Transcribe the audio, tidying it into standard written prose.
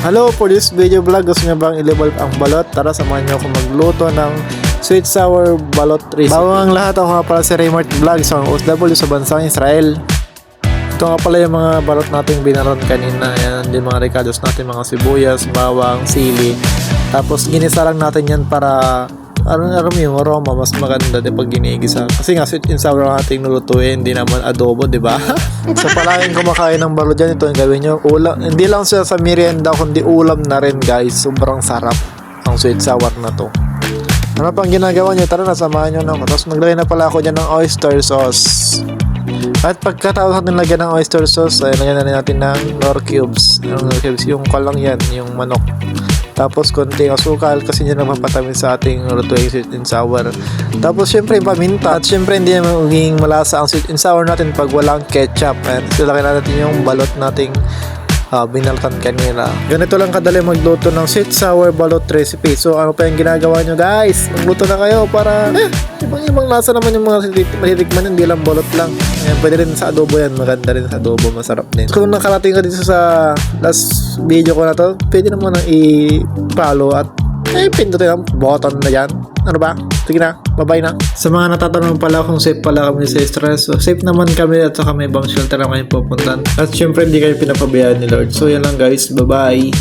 Hello, for this video vlog, gusto nyo bang i-level ang balot? Tara, samahan nyo ako magluto ng sweet sour balot recipe. Bago ang lahat, ako nga pala si Raymart Vlog, isang OFW sa bansang Israel. Ito nga pala yung mga balot nating binaron kanina. Yan din mga ricados natin, mga sibuyas, bawang, sili. Tapos ginisa lang natin yan para aram yung aroma mas maganda din pag ginigisa. Kasi nga sweet and sour ang ating nulutuin, hindi naman adobo, di ba? So palaging kumakain ng balot dyan, ito yung gawin nyo. Ulam, hindi lang siya sa merienda, kundi ulam na rin guys. Sobrang sarap ang sweet sour na to. Ano pang ginagawa nyo? Tara na, samahan nyo na ako. Tapos naglagay na pala ako dyan ng oyster sauce. At pagkatapos natin lagyan ng oyster sauce, ay lagyan na rin natin ng nor cubes. Yung kalang yan, yung manok. Tapos konting asukal kasi hindi napapatamin sa ating lutuing sweet and sour. Tapos syempre paminta. At syempre hindi naman magiging malasa ang sweet and sour natin pag walang ketchup. And silaki na natin yung balot nating binaltan kanina. Ganito lang kadali magluto ng sweet sour balot recipe. So ano pa yung ginagawa nyo guys? Magluto na kayo para ibang lasa naman yung mga matitikman, hindi lang balot lang. Ayan, pwede rin sa adobo yan. Maganda rin sa adobo, masarap din. Kung nakarating ka dito sa last video ko na to, pwede naman nang i-follow at pindutin ang button na yan. Ano ba? Sige na, bye-bye na. Sa mga natatanong pala kung safe pala kami sa stress, so safe naman kami at saka may ibang shelter na kayo pupuntan. At syempre hindi kayo pinapabayaan ni Lord. So yan lang guys, bye-bye.